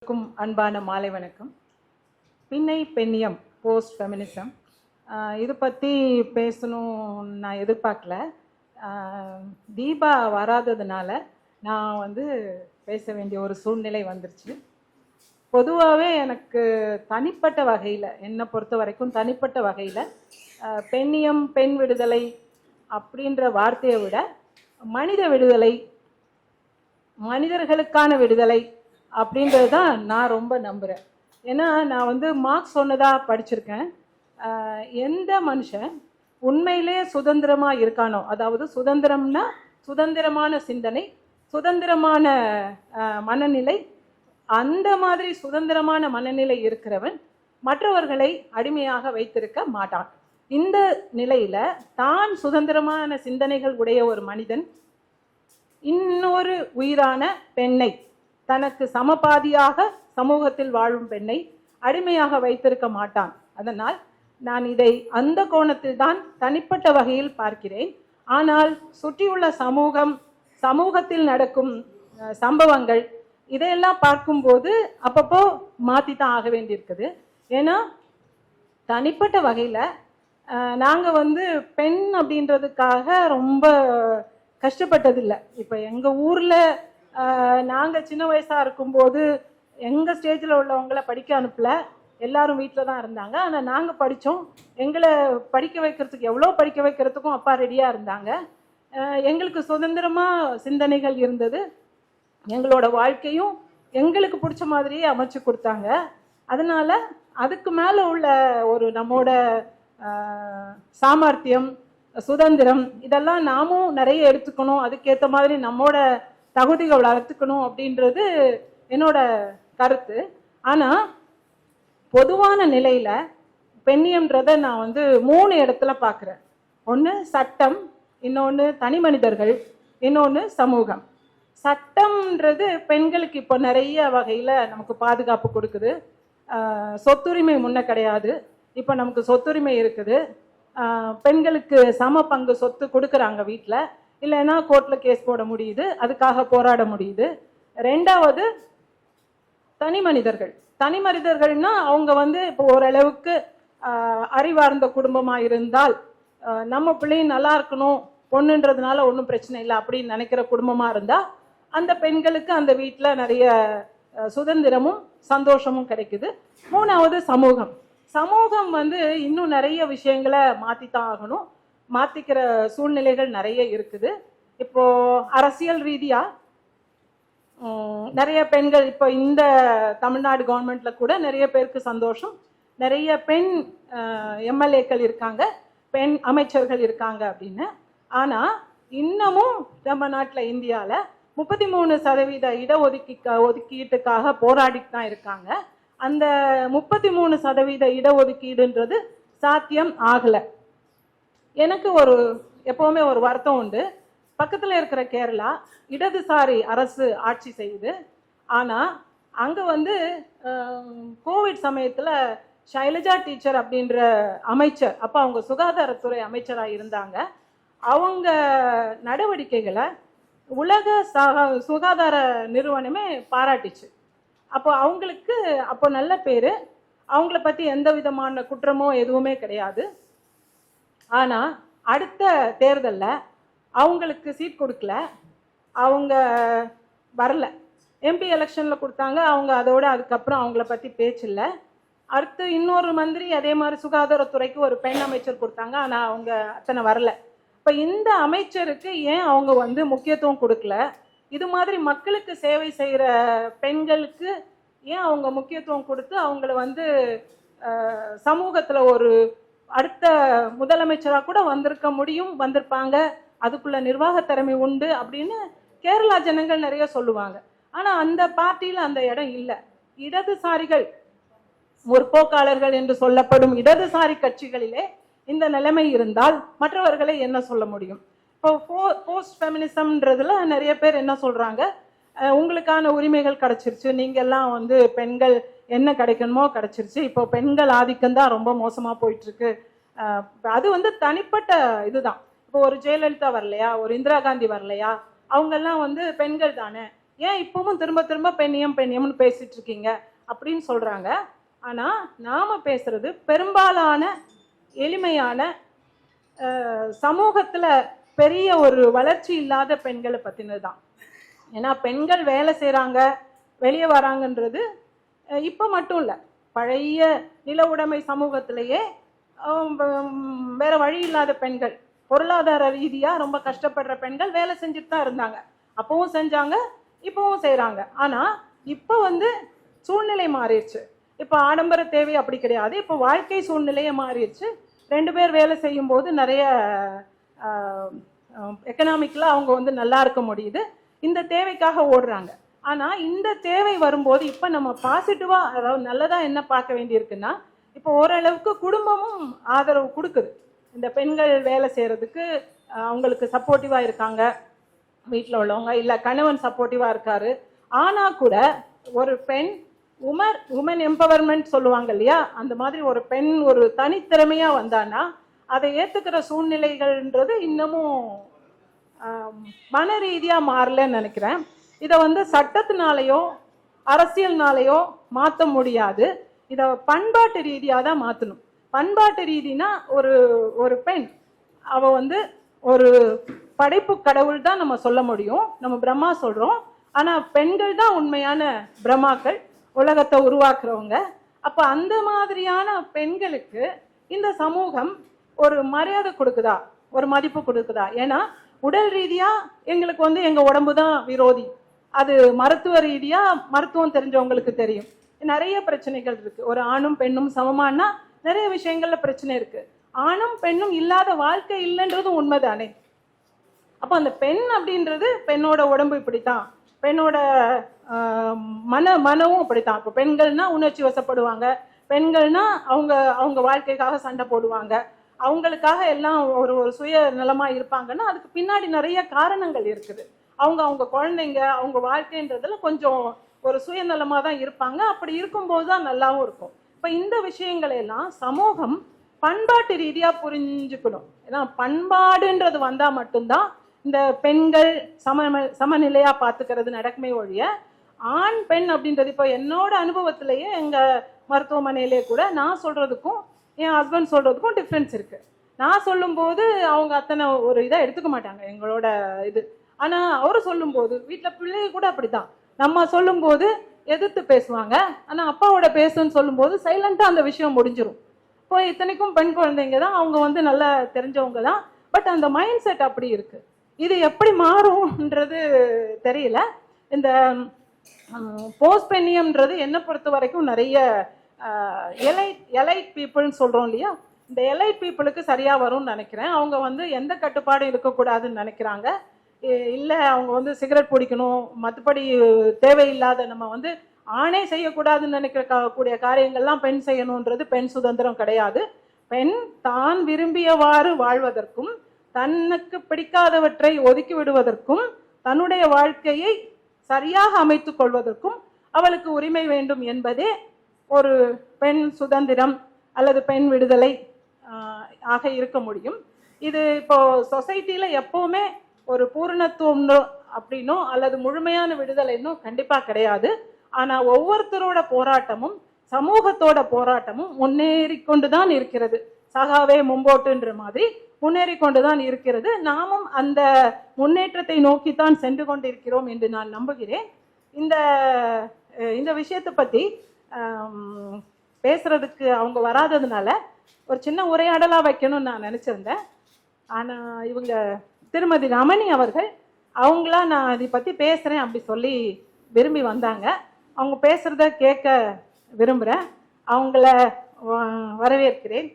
அன்பான மாலை வணக்கம். பின்னை பெண்ணியம் போஸ்ட் ஃபெமினிசம் இது பற்றி பேசணும் நான் எதிர்பார்க்கல. தீபா வராததுனால நான் பேச வேண்டிய ஒரு சூழ்நிலை வந்துருச்சு. பொதுவாகவே எனக்கு தனிப்பட்ட வகையில், என்னை பொறுத்த வரைக்கும் தனிப்பட்ட வகையில் பெண்ணியம், பெண் விடுதலை அப்படின்ற வார்த்தையை விட மனித விடுதலை, மனிதர்களுக்கான விடுதலை அப்படின்றது தான் நான் ரொம்ப நம்புகிறேன். ஏன்னா நான் மார்க்ஸ் சொன்னதாக படிச்சிருக்கேன். எந்த மனுஷன் உண்மையிலே சுதந்திரமாக இருக்கானோ, அதாவது சுதந்திரம்னா சுதந்திரமான சிந்தனை, சுதந்திரமான மனநிலை, அந்த மாதிரி சுதந்திரமான மனநிலை இருக்கிறவன் மற்றவர்களை அடிமையாக வைத்திருக்க மாட்டான். இந்த நிலையில தான் சுதந்திரமான சிந்தனைகள் உடைய ஒரு மனிதன் இன்னொரு உயிரான பெண்ணை, தனக்கு சமபாதியாக சமூகத்தில் வாழும் பெண்ணை அடிமையாக வைத்திருக்க மாட்டான். அதனால் நான் இதை அந்த கோணத்தில் தான் தனிப்பட்ட வகையில் பார்க்கிறேன். ஆனால் சுற்றியுள்ள சமூகத்தில் நடக்கும் சம்பவங்கள் இதையெல்லாம் பார்க்கும்போது அப்பப்போ மாற்றித்தான் ஆக வேண்டியிருக்குது. ஏன்னா தனிப்பட்ட வகையில் நாங்கள் பெண் அப்படின்றதுக்காக ரொம்ப கஷ்டப்பட்டதில்லை. இப்போ எங்கள் ஊரில் நாங்கள் சின்ன வயசாக இருக்கும்போது எங்கள் ஸ்டேஜில் உள்ளவங்களை படிக்க அனுப்பலை, எல்லாரும் வீட்டில் தான் இருந்தாங்க. ஆனால் நாங்கள் படித்தோம். எங்களை படிக்க வைக்கிறதுக்கு, எவ்வளோ படிக்க வைக்கிறதுக்கும் அப்பா ரெடியாக இருந்தாங்க. எங்களுக்கு சுதந்திரமாக சிந்தனைகள் இருந்தது. எங்களோட வாழ்க்கையும் எங்களுக்கு பிடிச்ச மாதிரியே அமைச்சு கொடுத்தாங்க. அதனால் அதுக்கு மேலே உள்ள ஒரு நம்மோட சாமர்த்தியம், சுதந்திரம், இதெல்லாம் நாமும் நிறைய எடுத்துக்கணும், அதுக்கேற்ற மாதிரி நம்மோட தகுதிகள் வளர்த்துக்கணும் அப்படின்றது என்னோட கருத்து. ஆனால் பொதுவான நிலையில் பெண்ணியம்ன்றதை நான் 3 இடத்துல பார்க்குறேன். ஒன்று சட்டம், இன்னொன்று தனி மனிதர்கள், இன்னொன்று சமூகம். சட்டம்ன்றது பெண்களுக்கு இப்போ நிறைய வகையில் நமக்கு பாதுகாப்பு கொடுக்குது. சொத்துரிமை முன்ன கிடையாது, இப்போ நமக்கு சொத்துரிமை இருக்குது. பெண்களுக்கு சம பங்கு சொத்து கொடுக்குறாங்க வீட்டில், இல்லைன்னா கோர்ட்டில் கேஸ் போட முடியுது, அதுக்காக போராட முடியுது. ரெண்டாவது தனி மனிதர்கள்னா அவங்க இப்போ ஓரளவுக்கு அறிவார்ந்த குடும்பமாக இருந்தால், நம்ம பிள்ளையும் நல்லா இருக்கணும், பொண்ணுன்றதுனால ஒன்றும் பிரச்சனை இல்லை அப்படின்னு நினைக்கிற குடும்பமாக இருந்தால் அந்த பெண்களுக்கு அந்த வீட்டில் நிறைய சுதந்திரமும் சந்தோஷமும் கிடைக்குது. மூணாவது சமூகம். இன்னும் நிறைய விஷயங்களை மாற்றித்தான் ஆகணும். மாற்றிக்கிற சூழ்நிலைகள் நிறைய இருக்குது. இப்போ அரசியல் ரீதியாக நிறைய பெண்கள், இப்போ இந்த தமிழ்நாடு கவர்மெண்ட்ல கூட நிறைய பேருக்கு சந்தோஷம், நிறைய பெண் எம்எல்ஏக்கள் இருக்காங்க, பெண் அமைச்சர்கள் இருக்காங்க அப்படின்னு. ஆனால் இன்னமும் நம்ம நாட்டில் இந்தியாவில் 33% இடஒதுக்கீட்டுக்காக போராடிட்டு தான் இருக்காங்க. அந்த 33% இடஒதுக்கீடுன்றது சாத்தியம் ஆகலை. எனக்கு எப்பவுமே ஒரு வருத்தம் உண்டு. பக்கத்தில் இருக்கிற கேரளா இடதுசாரி அரசு ஆட்சி செய்யுது. ஆனால் அங்கே கோவிட் சமயத்தில் ஷைலஜா டீச்சர் அப்படின்ற அமைச்சர், அப்போ அவங்க சுகாதாரத்துறை அமைச்சராக இருந்தாங்க. அவங்க நடவடிக்கைகளை உலக சுகாதார நிறுவனமே பாராட்டிச்சு. அப்போ அவங்களுக்கு நல்ல பேர், அவங்கள பற்றி எந்த விதமான குற்றமோ எதுவுமே கிடையாது. ஆனால் அடுத்த தேர்தலில் அவங்களுக்கு சீட் கொடுக்கல, அவங்க வரல. எம்பி எலெக்ஷனில் கொடுத்தாங்க, அவங்க அதோட அதுக்கப்புறம் அவங்கள பற்றி பேச்சு இல்லை. அடுத்து இன்னொரு மந்திரி அதே மாதிரி சுகாதாரத்துறைக்கு ஒரு பெண் அமைச்சர் கொடுத்தாங்க, ஆனால் அவங்க அத்தனை வரல. இப்போ இந்த அமைச்சருக்கு ஏன் அவங்க முக்கியத்துவம் கொடுக்கல? இது மாதிரி மக்களுக்கு சேவை செய்கிற பெண்களுக்கு ஏன் அவங்க முக்கியத்துவம் கொடுத்து அவங்கள சமூகத்தில் ஒரு அடுத்த முதலமைச்சராக கூட வந்திருப்பாங்க, அதுக்குள்ள நிர்வாக திறமை உண்டு அப்படின்னு கேரளா ஜனங்கள் நிறைய சொல்லுவாங்க. ஆனால் அந்த பார்ட்டியில் அந்த இடம் இல்லை. இடதுசாரிகள், முற்போக்காளர்கள் என்று சொல்லப்படும் இடதுசாரி கட்சிகளிலே இந்த நிலைமை இருந்தால் மற்றவர்களை என்ன சொல்ல முடியும்? இப்போ போஸ்ட் ஃபெமினிசம்ன்றதுல நிறைய பேர் என்ன சொல்றாங்க, உங்களுக்கான உரிமைகள் கிடைச்சிருச்சு, நீங்கெல்லாம் பெண்கள் என்ன கிடைக்கணுமோ கிடைச்சிருச்சு, இப்போ பெண்கள் ஆதிக்கம் தான் ரொம்ப மோசமாக போயிட்டு இருக்கு. அது தனிப்பட்ட இதுதான். இப்போ ஒரு ஜெயலலிதா வரலையா, ஒரு இந்திரா காந்தி வரலையா, அவங்கெல்லாம் பெண்கள் தானே, ஏன் இப்பவும் திரும்ப திரும்ப பெண்ணியம் பெண்ணியம்னு பேசிட்டு இருக்கீங்க அப்படின்னு சொல்றாங்க. ஆனா நாம பேசுறது பெரும்பாலான எளிமையான சமூகத்துல பெரிய ஒரு வளர்ச்சி இல்லாத பெண்களை பத்தினது தான். ஏன்னா பெண்கள் வேலை செய்யறாங்க, வெளியே வராங்கன்றது இப்ப மட்டும் இல்ல, பழைய நில உடைமை சமூகத்திலேயே வேற வழி இல்லாத பெண்கள், பொருளாதார ரீதியா ரொம்ப கஷ்டப்படுற பெண்கள் வேலை செஞ்சுட்டு தான் இருந்தாங்க. அப்பவும் செஞ்சாங்க, இப்பவும் செய்யறாங்க. ஆனா இப்ப சூழ்நிலை மாறிடுச்சு. இப்ப ஆடம்பர தேவை அப்படி கிடையாது, இப்ப வாழ்க்கை சூழ்நிலையே மாறிடுச்சு. 2 பேர் வேலை செய்யும் போது நிறைய எக்கனாமிக்கலா அவங்க நல்லா இருக்க முடியுது. இந்த தேவைக்காக ஓடுறாங்க. ஆனா இந்த தேவை வரும்போது இப்ப நம்ம பாசிட்டிவா, அதாவது நல்லதா என்ன பார்க்க வேண்டியிருக்குன்னா, இப்போ ஓரளவுக்கு குடும்பமும் ஆதரவு கொடுக்குது. இந்த பெண்கள் வேலை செய்யறதுக்கு அவங்களுக்கு சப்போர்ட்டிவா இருக்காங்க வீட்டில் உள்ளவங்க, இல்ல கணவன் சப்போர்ட்டிவா இருக்காரு. ஆனா கூட ஒரு பெண் உமன் எம்பவர்மெண்ட் சொல்லுவாங்க இல்லையா, அந்த மாதிரி ஒரு பெண் ஒரு தனித்திறமையா வந்தான்னா அதை ஏத்துக்கிற சூழ்நிலைகள்ன்றது இன்னமும் மன ரீதியா மாறலன்னு நினைக்கிறேன். இதை சட்டத்தினாலேயோ அரசியல்னாலேயோ மாற்ற முடியாது. இதை பண்பாட்டு ரீதியா தான் மாற்றணும். பண்பாட்டு ரீதினா ஒரு பெண் அவ ஒரு படைப்பு கடவுள் தான் நம்ம சொல்ல முடியும், நம்ம பிரம்மா சொல்றோம். ஆனா பெண்கள் தான் உண்மையான பிரம்மாக்கள், உலகத்தை உருவாக்குறவங்க. அப்ப அந்த மாதிரியான பெண்களுக்கு இந்த சமூகம் ஒரு மரியாதை கொடுக்குதா, ஒரு மதிப்பு கொடுக்குதா? ஏன்னா உடல் ரீதியா எங்களுக்கு எங்க உடம்பு தான் விரோதி, அது மருத்துவ ரீதியா மருத்துவம் தெரிஞ்சவங்களுக்கு தெரியும். நிறைய பிரச்சனைகள் இருக்கு. ஒரு ஆணும் பெண்ணும் சமமானா நிறைய விஷயங்கள்ல பிரச்சனை இருக்கு. ஆணும் பெண்ணும் இல்லாத வாழ்க்கை இல்லைன்றதும் உண்மைதானே. அப்ப அந்த பெண் அப்படின்றது, பெண்ணோட உடம்பு இப்படித்தான், பெண்ணோட மனமும் இப்படித்தான். இப்போ பெண்கள்னா உணர்ச்சி வசப்படுவாங்க, பெண்கள்னா அவங்க வாழ்க்கைக்காக சண்டை போடுவாங்க, அவங்களுக்காக எல்லாம் ஒரு சுய நலமா இருப்பாங்கன்னா அதுக்கு பின்னாடி நிறைய காரணங்கள் இருக்குது. அவங்க குழந்தைங்க, அவங்க வாழ்க்கைன்றதுல கொஞ்சம் ஒரு சுயநலமா தான் இருப்பாங்க. அப்படி இருக்கும்போது தான் நல்லாவும் இருக்கும். இப்ப இந்த விஷயங்களை எல்லாம் சமூகம் பண்பாட்டு ரீதியா புரிஞ்சுக்கணும். ஏன்னா பண்பாடுன்றது வந்தா மட்டும்தான் இந்த பெண்கள் சமநிலையா பாத்துக்கிறது நடக்குமே ஒழிய, ஆண் பெண் அப்படின்றது இப்போ என்னோட அனுபவத்திலேயே எங்க மருத்துவமனையிலே கூட நான் சொல்றதுக்கும் என் ஹஸ்பண்ட் சொல்றதுக்கும் டிஃப்ரென்ஸ் இருக்கு. நான் சொல்லும் போது அவங்க அத்தனை ஒரு இதை எடுத்துக்க மாட்டாங்க எங்களோட இது. ஆனா அவரு சொல்லும் போது, வீட்டுல பிள்ளைங்க கூட அப்படித்தான், நம்ம சொல்லும் போது எதிர்த்து பேசுவாங்க. ஆனா அப்பாவோட பேசுன்னு சொல்லும் போது சைலண்டா அந்த விஷயம் முடிஞ்சிடும். இப்போ இத்தனைக்கும் பெண் குழந்தைங்க தான், அவங்க நல்லா தெரிஞ்சவங்க தான். பட் அந்த மைண்ட் செட் அப்படி இருக்கு. இது எப்படி மாறும்ன்றது தெரியல. இந்த போஸ்ட் பெண்ணியம்ன்றது என்னை பொறுத்த வரைக்கும் நிறைய எலைட் பீப்புள்னு சொல்றோம் இல்லையா, இந்த எலைட் பீப்புளுக்கு சரியா வரும்னு நினைக்கிறேன். அவங்க எந்த கட்டுப்பாடும் இருக்கக்கூடாதுன்னு நினைக்கிறாங்க. இல்லை அவங்க சிகரெட் பிடிக்கணும், மற்றபடி தேவையில்லாத நம்ம ஆணே செய்யக்கூடாதுன்னு நினைக்கக்கூடிய காரியங்கள்லாம் பெண் செய்யணுன்றது பெண் சுதந்திரம் கிடையாது. பெண் தான் விரும்பியவாறு வாழ்வதற்கும் தனக்கு பிடிக்காதவற்றை ஒதுக்கி விடுவதற்கும் தன்னுடைய வாழ்க்கையை சரியாக அமைத்துக் கொள்வதற்கும் அவளுக்கு உரிமை வேண்டும் என்பதே ஒரு பெண் சுதந்திரம் அல்லது பெண் விடுதலை ஆக இருக்க முடியும். இது இப்போ சொசைட்டில எப்பவுமே ஒரு பூரணத்துவம் அப்படின்னோ அல்லது முழுமையான விடுதலைன்னோ கண்டிப்பா கிடையாது. ஆனா ஒவ்வொருத்தரோட போராட்டமும் சமூகத்தோட போராட்டமும் முன்னேறி கொண்டுதான் இருக்கிறது. சகாவே மும்போட்டுன்ற மாதிரி முன்னேறி கொண்டுதான் இருக்கிறது. நாமும் அந்த முன்னேற்றத்தை நோக்கித்தான் சென்று கொண்டிருக்கிறோம் என்று நான் நம்புகிறேன். இந்த விஷயத்தை பத்தி பேசுறதுக்கு அவங்க வராததுனால ஒரு சின்ன உரையாடலா வைக்கணும்னு நான் நினைச்சிருந்தேன். ஆனா இவங்க திருமதி ரமணி அவர்கள் அவங்களா நான் இதை பத்தி பேசுறேன் அப்படி சொல்லி விரும்பி வந்தாங்க. அவங்க பேசுறத கேட்க விரும்புறேன். அவங்கள வரவேற்கிறேன்.